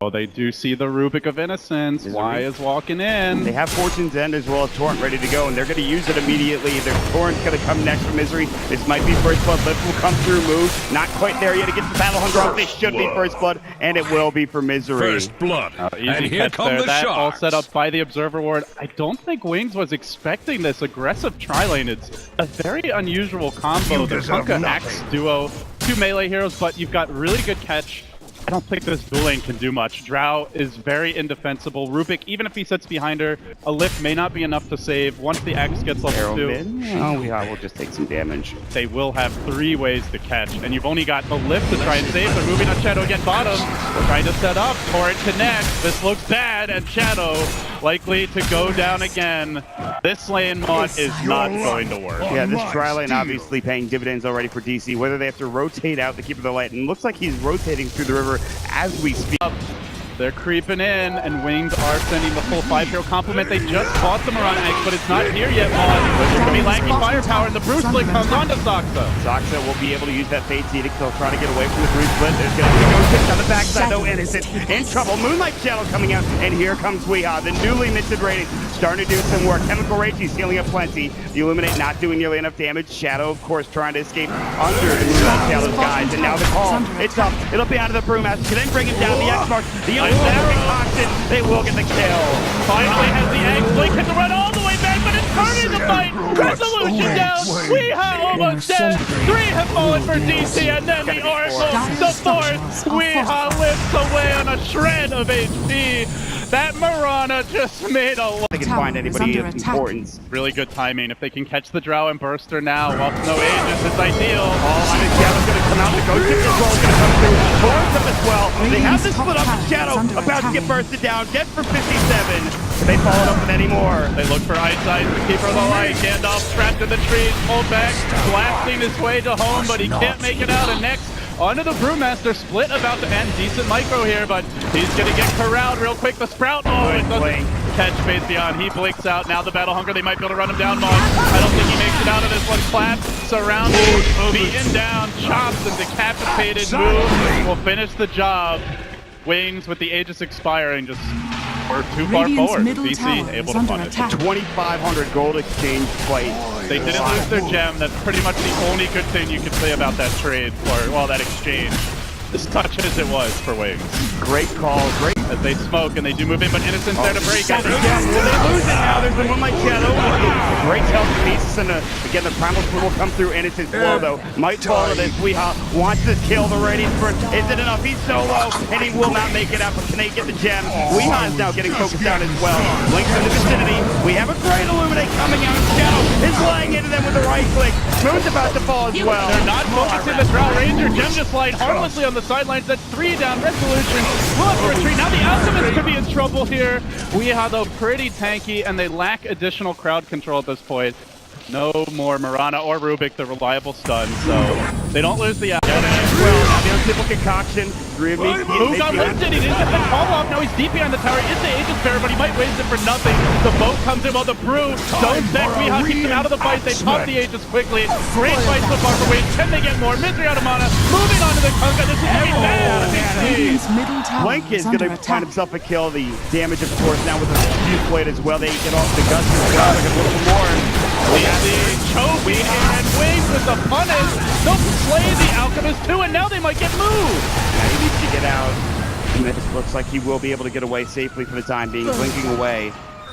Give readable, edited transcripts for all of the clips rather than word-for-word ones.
Oh, they do see the Rubik of Innocence. Y is walking in. They have Fortune's End as well as Torrent ready to go, and they're going to use it immediately. Their Torrent's going to come next for Misery. This might be First Blood. Lift will come through, move. Not quite there yet to get the Battle Hunger off. It should be First Blood, and it will be for Misery. First Blood. And here come the shots. All set up by the Observer Ward. I don't think Wings was expecting this aggressive tri-lane. It's a very unusual combo. The Kunkka Axe duo, two melee heroes, but you've got really good catch. I don't think this dual lane can do much. Drow is very indefensible. Rubik, even if he sits behind her, a lift may not be enough to save. Once the axe gets level 2, oh, yeah, we'll just take some damage. They will have 3 ways to catch, and you've only got the lift to try and save. They're moving on Shadow again bottom. They're trying to set up. Torrent connects. This looks bad, and Shadow likely to go down again. This lane mod is not going to work. Yeah, this tri lane obviously paying dividends already for DC. Whether they have to rotate out the Keeper of the Light, and it looks like he's rotating through the river as we speak. They're creeping in, and Wings are sending the full 5-hero complement. They just bought the Mirana X, but it's not here yet, Vaughn. They're going to be lacking firepower, and the Bruce Split comes onto Soxa. Soxa will be able to use that Fate Edict. They'll try to get away from the Bruce Split. There's going to be no six on the backside, though. Innocent in trouble. Moonlight Shadow coming out, and here comes Weehaw, the newly minted rating, starting to do some work. Chemical Rage, he's healing up plenty. The Illuminate not doing nearly enough damage. Shadow, of course, trying to escape under Moonlight Shadow's guys, and now the call. It's up. It'll be out of the Brewmaster. Can then bring him down. The X-Mark. The Illuminate. They will get the kill. Finally has the egg. Blink has to run all the way back, but it's turning the fight. Resolution down. Weehaw almost dead. 3 have fallen for DC, and then the Oracle, the 4th. Weehaw lifts away on a shred of HP. That Mirana just made a lot. They can find anybody of importance. Really good timing. If they can catch the Drow and Burster now, while no Aegis, it's ideal. Shadow's going to come out. The Ghost Kick as well is going to come through. Force them as well. They have the split up with Shadow about to get bursted down. Dead for 57. They followed up with any more. They look for Eyesight, the Keeper of the Light. Gandalf trapped in the trees, pulled back, blasting his way to home, but he can't make it out. And next, onto the Brewmaster. Split about to end. Decent micro here, but he's going to get corralled real quick. The Sprout, oh, it doesn't catch Phase Beyond. He blinks out. Now the Battle Hunger, they might be able to run him down, Mog. I don't think he makes it out of this one. Clapped, surrounded, beaten down, chopped, and decapitated. Move will finish the job. Wings with the Aegis expiring, just we're too far forward. BC able to punish. 2,500 gold exchange fight. They didn't lose their gem. That's pretty much the only good thing you could say about that trade, or well, that exchange. As touch as it was for Wings. Great call, great. As they smoke and they do move in, but Innocence there to break it. Will they lose it now? There's the Moonlight Shadow. Great health pieces, and again, the Primal Split will come through. Innocence blow, though. Might fall to this. Weehaw wants to kill the Radiant Burst. Is it enough? He's so low, and he will not make it out, but can they get the gem? Weehaw is now getting focused down as well. Link's in the vicinity. We have a great Illuminate coming out. Shadow is laying into them with the right click. Moon's about to fall as well. They're not focusing the Drow Ranger. Gem just slide harmlessly on the sidelines. That's 3 down. Resolution will have to retreat. Now the Alchemist could be in trouble here. Weehaw, though, pretty tanky, and they lack additional crowd control at this point. No more Mirana or Rubik, the reliable stun, so they don't lose the well, now the simple concoction. Who got lifted? He didn't get the call off. Now he's deep behind the tower. It's the Aegis Bearer, but he might waste it for nothing. The boat comes in while the Brew stones back. Weehaw keeps him out of the fight. They pop the Aegis quickly. Great fight so far for Wings. Can they get more? Misery out of mana. Moving on to the Kunkka. This is very bad. Blink is going to find himself a kill. The damage, of course, now with the Fuse Blade as well. They get off the guts as well. Like a little more. Chobi and Wings with the punish. They'll slay the Alchemist too, and now they might get moved. Yeah, he needs to get out. And it looks like he will be able to get away safely for the time being, blinking away.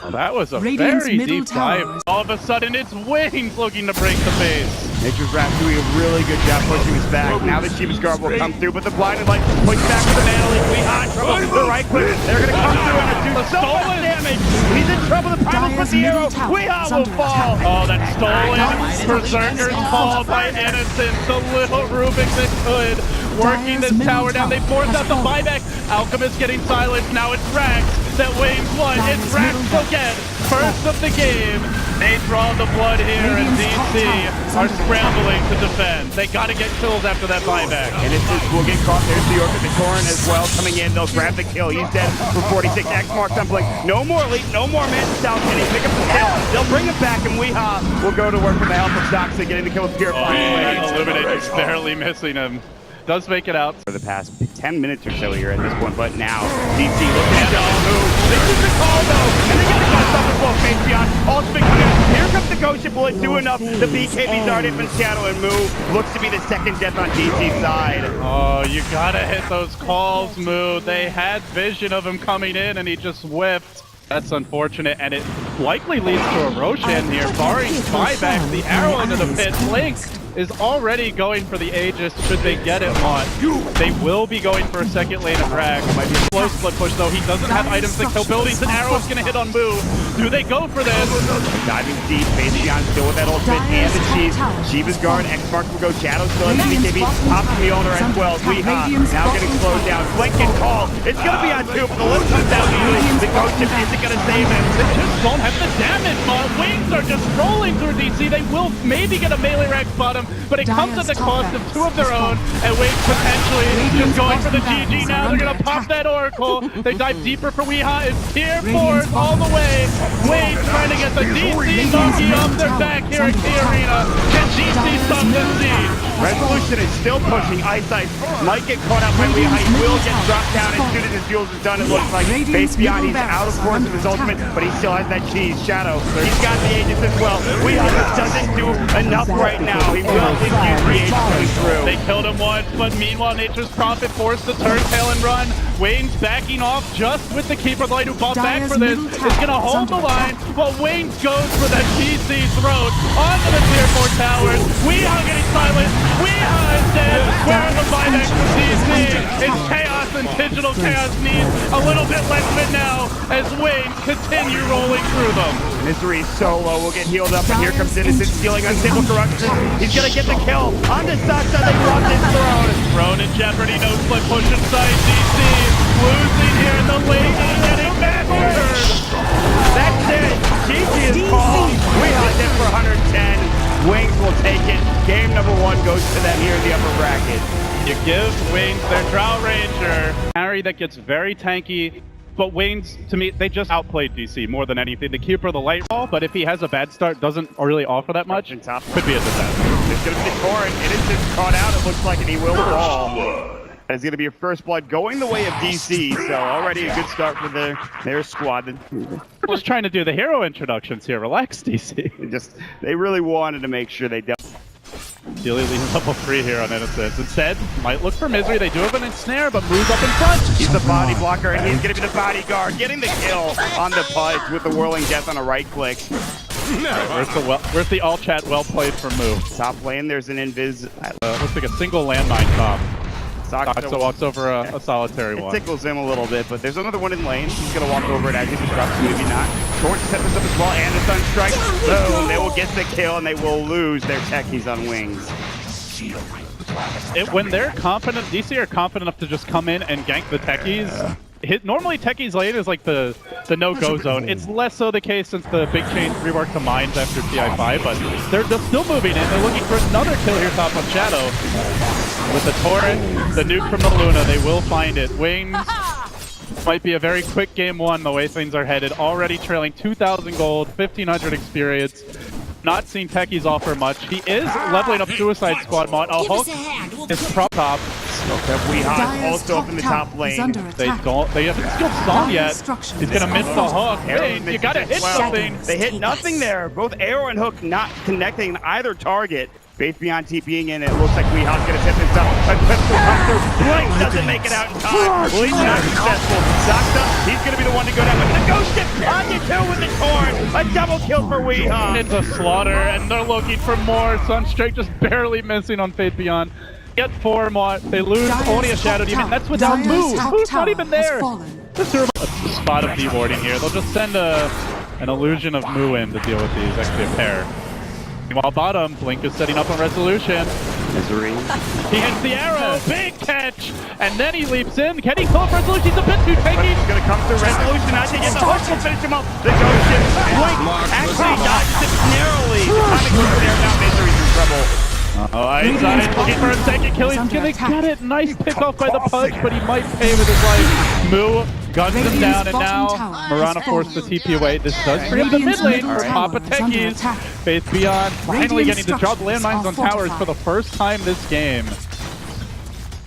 Well, that was a very deep dive. All of a sudden, it's Wings looking to break the base. Nature's Wrath doing a really good job pushing us back. Now the Shiva's Guard will come through, but the Blinded Light puts back with the Mantle. Weehaw in trouble. The right click. They're going to come through and do so much damage. He's in trouble. The Primal puts the arrow. Weehaw will fall. Oh, that stolen Berserker's fall by Innocence. The little Rubik that could. Working this tower down. They forced out the buyback. Alchemist getting silenced. Now it's Rax that Wings won. It's Rax again. First of the game. They draw the blood here, and DC are scrambling to defend. They got to get kills after that buyback. Innocence will get caught. There's the Orc of the Torrent as well coming in. They'll grab the kill. He's dead for 46. X marks on Blink. No more leap. No more man south. Can he pick up the kill? They'll bring him back, and Weehaw will go to work with the help of Soxa, getting the kill with Purifying. Illuminate is barely missing him. does make it out. For the past 10 minutes or so here at this point, but now DC looking at the move. This is the call though, and they're gonna go stuff as well. Face beyond, ultimate coming out. Here comes the Ghost Ship. Will it do enough? The BKB's already been shadow and move. Looks to be the second death on DC's side. Oh, you gotta hit those calls, Moo. They had vision of him coming in and he just whiffed. That's unfortunate, and it likely leads to a Roshan here, barring buybacks. The arrow into the pit. Blink is already going for the Aegis should they get it on. They will be going for a second lane of Rag. Might be a slow split push though. He doesn't have items to kill buildings. An arrow is going to hit on Moo. Do they go for this? Diving deep, face beyond still with that ultimate and the cheese. Shiva's guard, X-Mark will go. Shadow still in the BKB. Pops from the owner as well. Weeha now getting slowed down. Blink and call. It's going to be on two, but the lift comes out easily. The Ghost Ship isn't going to save him. They just don't have the damage. Wings are just rolling through DC. They will maybe get a melee Rag spot him, but it comes at the cost of two of their own, and Wings potentially just going for the GG now. They're going to pop that Oracle. They dive deeper for Weeha. It's tier 4 all the way. Wings trying to get the DC donkey off their back here at the arena. Can DC stop the siege? Resolution is still pushing. Ice might get caught up by Weeha. He will get dropped down as soon as his fuels is done. It looks like face beyond. He's out of course of his ultimate, but he still has that cheese. Shadow. He's got the Aegis as well. Weeha doesn't do enough right now. He will use the Aegis coming through. They killed him once, but meanwhile Nature's Prophet forced to turn tail and run. Wayne's backing off just with the Keeper of the Light who fought back for this. Is going to hold the line, but Wayne goes for that GC throat onto the tier 4 towers. Weeha getting silenced. Weeha is dead. Where are the buybacks from DC? It's chaos, and Digital Chaos needs a little bit less of it now as Wayne continue rolling through them. Misery solo will get healed up, and here comes Innocent stealing Unstable Corruption. He's going to get the kill on the Sasha. They dropped his throne. Throne in jeopardy, no split push inside DC. Losing here in the lane and getting massacred. That's it. GG is called. Weeha hit for 110. Wings will take it. Game number 1 goes to them here in the upper bracket. You give Wings their Drow Ranger. Harry that gets very tanky. But Wayne's, to me, they just outplayed DC more than anything. The Keeper of the Light ball, but if he has a bad start, doesn't really offer that much, could be a disaster. It's going to be torn. Innocent's caught out, it looks like, and he will fall. It's going to be a first blood going the way of DC, so already a good start for their squad. We're just trying to do the hero introductions here. Relax, DC. They really wanted to make sure they dealt. Dealy leaves level 3 here on Innocence. Instead, might look for Misery. They do have an ensnare, but moves up in front. He's the body blocker, and he's going to be the bodyguard, getting the kill on the punch with the Whirling Death on a right click. Where's the all chat well played for Moo? Top lane, there's an invis. Looks like a single landmine top. Saksa walks over a solitary one. It tickles him a little bit, but there's another one in lane. He's going to walk over it as he disrupts, maybe not. Torch set this up as well, and the Sun Strike. Boom, they will get the kill, and they will lose their techies on Wings. When they're confident, DC are confident enough to just come in and gank the techies. Normally techies lane is like the no-go zone. It's less so the case since the big change reworked to mines after TI5, but they're still moving in. They're looking for another kill here top on Shadow. With the turret, the nuke from the Luna, they will find it. Wings might be a very quick game 1 the way things are headed. Already trailing 2,000 gold, 1,500 experience. Not seen techies offer much. He is leveling up Suicide Squad mod. A Hulk is prop top. Weeha also up in the top lane. They haven't skilled Song yet. He's gonna miss the hook. Hey, you gotta hit something. They hit nothing there. Both arrow and hook not connecting either target. Faith Beyond TPing in, it looks like Weeha's gonna set this up. A clip will come through. Blink doesn't make it out in time. Well, he's not successful. Saksa, he's gonna be the one to go down. But the Ghost Ship on you two with the torn. A double kill for Weeha. It's a slaughter, and they're looking for more. Sunstrike just barely missing on Faith Beyond. Get 4 more. They lose only a Shadow Demon. That's without Moo. Moo's not even there. Just a spot of dewarding here. They'll just send an illusion of Moo in to deal with these. Actually, a pair. Meanwhile, bottom, Blink is setting up on Resolution. Misery. He hits the arrow, big catch, and then he leaps in. Can he call up Resolution? He's a bit too tanky. He's going to come through Resolution. I think the hook will finish him up. The Ghost Ship. Blink actually dodged it narrowly. Timing was there. Now Misery's in trouble. He's looking for a second kill. He's gonna get it. Nice pick off by the punch, but he might pay with his life. Moo guns him down, and now Mirana forced the TP away. This does free up the mid lane for Papa Techies. Faith Beyond finally getting to drop landmines on towers for the first time this game.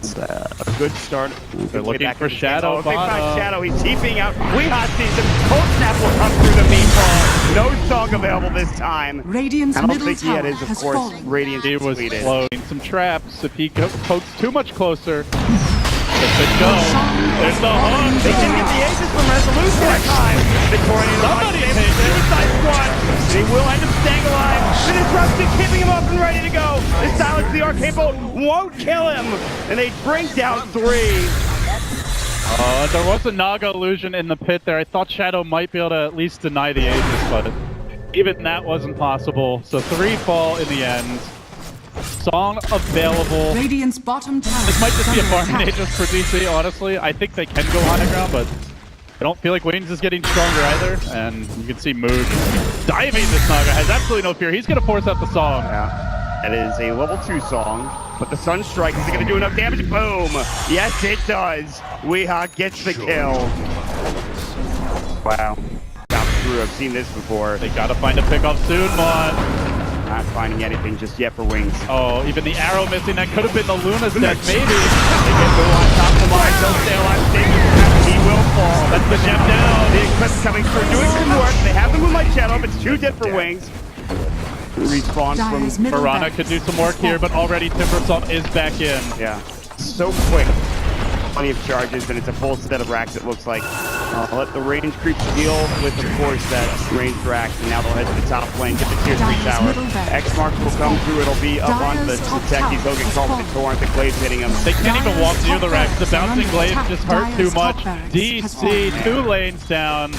A good start. They're looking for Shadow They find bottom. Shadow. He's heaping out. Weehaw sees him. Cold Snap will come through the meatball. No song available this time. Radiant's I don't middle think he had tower his, of has course, fallen. Radiant He was completed. floating some traps. If he pokes too much closer, if it goes, there's the hook. They didn't get the aces from Resolution that time. Victorian Somebody saves takes it. Suicide Squad. They will end up staying alive. The disruption keeping him up and ready to go. The silence of the arcane bolt won't kill him. And they bring down 3. There was a Naga illusion in the pit there. I thought Shadow might be able to at least deny the Aegis, but even that wasn't possible. So 3 fall in the end. Song available. Radiant's bottom tower. This might just be a is farm under attack. Aegis for DC, honestly. I think they can go high ground, but I don't feel like Wings is getting stronger either. And you can see Mood diving this Naga. Has absolutely no fear. He's going to force out the song. Yeah, that is a level 2 song. But the Sunstrike, is it going to do enough damage? Boom! Yes, it does. Weehaw gets the kill. Wow. Bounce through. I've seen this before. They got to find a pickoff soon, Mon. Not finding anything just yet for Wings. Oh, even the arrow missing. That could have been the Luna's death, maybe. They get Boo on top of the line. Don't stay alive. He will fall. That's the gem down. The Eclipse coming through, doing some work. They have the Moonlight Shadow, but it's too dead for Wings. Respawn Dyer's from middle Piranha barracks could do some work has here, fallen. but already Timbersaw is back in. Yeah, so quick. Plenty of charges, and it's a full set of racks, it looks like. Let the range creeps deal with, of course, that range racks, and now they'll head to the top lane, get the tier 3 Dyer's tower. middle barracks X-Marks will come through, it'll be up on the Dyer's top techies, tower he'll get has caught with the fallen. torrent, the glaives hitting him. They can't even walk Dyer's near the top racks. The barracks are bouncing under blades attack. just hurt too Dyer's much. top barracks has DC, fallen. 2 lanes down,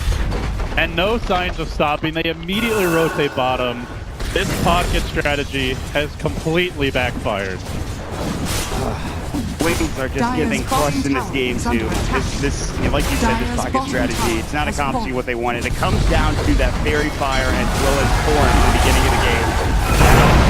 and no signs of stopping. They immediately rotate bottom. This pocket strategy has completely backfired. Wings are just Dyer's getting crushed in this bottom game tower is too. under attack. This, like you said, this Dyer's pocket bottom strategy, tower it's not has accomplishing fallen. what they wanted. It comes down to that fairy fire as well as torrent in the beginning of the game.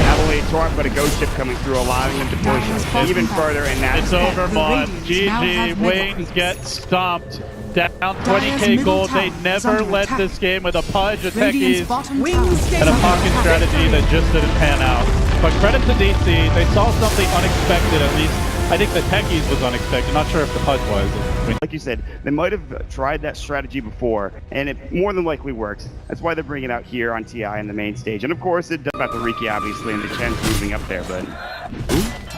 Not only a torrent, but a ghost ship coming through, allowing them to Dyer's push bottom even tower. further, and that's It's over, The Mon. Radiants now GG, have middle. Wings get stomped. Down Dyer's 20k middle gold. tower They is never under led attack. this game with a pudge, a Radiant's techies, bottom tower is and a under pocket attack. strategy that just didn't pan out. But credit to DC, they saw something unexpected at least. I think the techies was unexpected. Not sure if the pudge was. I mean, like you said, they might have tried that strategy before, and it more than likely works. That's why they're bringing it out here on TI in the main stage. And of course, it does about the Riki, obviously, and the Chen's moving up there, but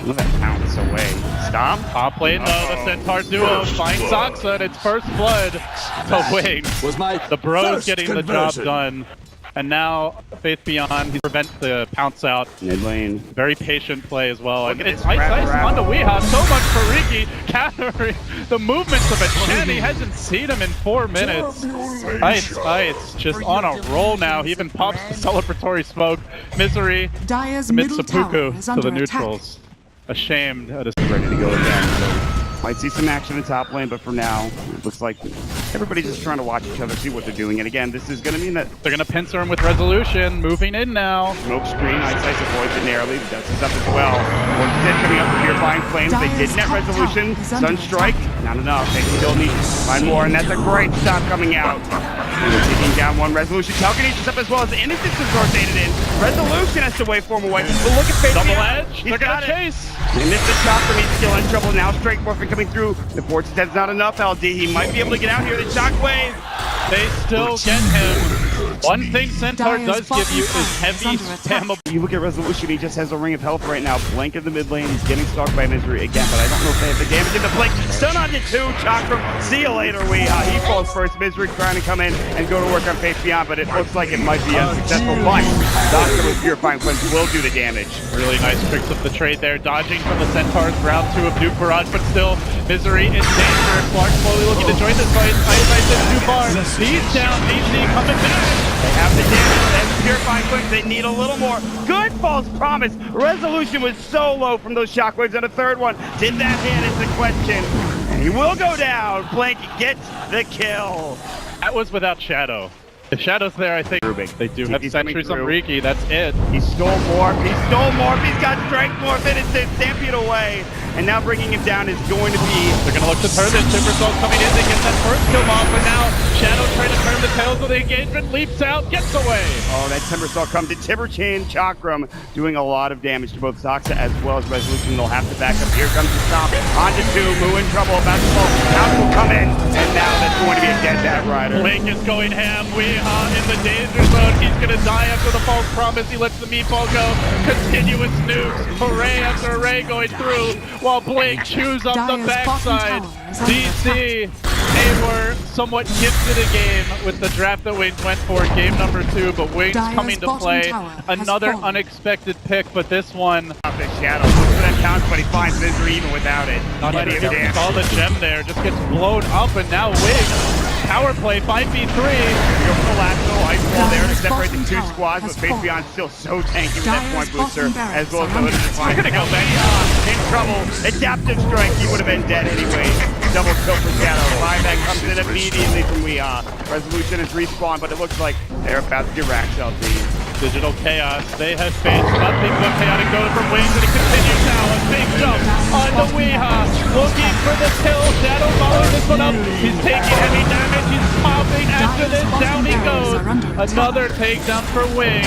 look at that pounce away. Stop. top lane though, the Centaur duo finds Saksa and it's first blood to Wings. Was my The bros first getting the job conversion. done. And now Faith Beyond, he prevents the pounce out. Mid lane. Very patient play as well. Look And at it's this ice wrap. onto Weehaw. So much for Riki countering the movements of a Chen. He hasn't seen him in 4 minutes. Ice just on a roll now. He even pops the celebratory smoke. Misery Dyer's amidst middle tower seppuku is to under the attack. neutrals. Ashamed at his Ready to go again. So might see some action in top lane, but for now, it looks like everybody's just trying to watch each other, see what they're doing. And again, this is going to mean that They're going to pincer him with resolution. Moving in now. smoke screen, Ice Ice avoids it narrowly, but does his up as well. One coming up with Purifying Flames. They did Dyer's net top resolution. tower is under Sunstrike, not enough. They still need to find more, and that's a great stop coming out. And they're taking down one resolution. Telekinesis up as well as the Innocence is rotated in. Resolution has to waveform away. But look at Faith Double Beyond. edge. He's They're going got to it. chase. They missed the chopper, he's still in trouble now. Strike Morphin coming through. The Fortune Dead's not enough, LD. He might be able to get out here. The Shockwave. They still get him. One thing Centaur Dyer's does give you bottom is tower heavy is under attack. spammable. You look at Resolution, he just has a ring of health right now. Blank in the mid lane, he's getting stalked by Misery again, but I don't know if they have the damage in the Blink. Stun on the 2, Chakram. See you later, Weehaw. He falls first. Misery trying to come in and go to work on Faith Beyond, but it looks like it might be unsuccessful. But Doctor with Purifying Flames will do the damage. Really nice tricks of the trade there. Dodging from the Centaurs. Round 2 of Duke Barrage, but still Misery in danger. Clark slowly looking to join this fight. Ice Ice is too far. He's down. DC coming back. They have the damage. That's Purifying Flames. They need a little more. Good false promise. Resolution was so low from those shockwaves on the third one. Did that hit is the question. And he will go down. Blank gets the kill. That was without Shadow. If Shadow's there, I think Rubik. they do have He's coming sentries on through. Riki. That's it. He stole Morph. He stole Morph. He's got Strength Morph. Innocent. Stampede away. and now bringing him down is going to be... They're going to look to turn this. Timbersaw coming in. They get that first kill off, but now Shadow trying to turn the tails of the engagement. Leaps out, gets away. Oh, that Timbersaw comes to Tiberchin Chakram, doing a lot of damage to both Zoxa as well as Resolution. They'll have to back up. Here comes the stomp. Onto 2. Moo in trouble. About to fall. House will come in, and now that's going to be a dead Batrider. Blink is going ham. Weehaw in the danger zone. He's going to die after the false promise. He lets the meatball go. Continuous nukes. Array after array going through while Blink chews up the backside. DC, they were somewhat gifted a game with the draft that Wings went for in game number 2, but Wings coming to play. Another unexpected pick, but this one... Off the Shadow. Looks for that counts, but he finds Misery even without it. All the gem there just gets blown up, and now Wings. Power play, 5v3. Go for the lasso, ice wall there to separate the 2 squads, but Fabian still so tanky with that point booster, as well as the Hooded Define. Gonna go back. In trouble. Adaptive strike, he would have been dead anyway. Double kill for Shadow. Buyback comes in immediately from Weehaw. Resolution is respawned, but it looks like they're about to get racked out. Digital Chaos, they have faced nothing but chaotic Dota from Wings, and it continues now. A big jump on the Weehaw, looking for the kill. Shadow following this one up. He's taking heavy damage. He's popping after this. Down he goes. Another takedown for Wings.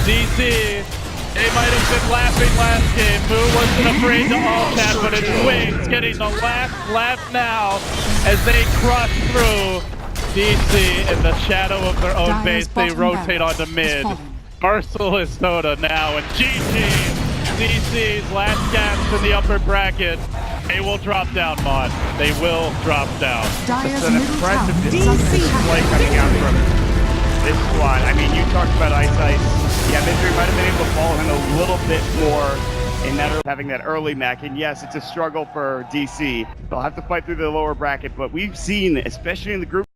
DC, they might have been laughing last game. Moo wasn't afraid to all chat, but it's Wings getting the last laugh now as they crush through DC in the shadow of their own base. They rotate onto mid. Merciless Dota now, and GG! DC's last gasp in the upper bracket. They will drop down, Mon. They will drop down. It's an impressive display coming out from this squad. I mean, you talked about Ice. Yeah, Misery might have been able to follow him a little bit more in that having that early mech, and yes, it's a struggle for DC. They'll have to fight through the lower bracket, but we've seen, especially in the group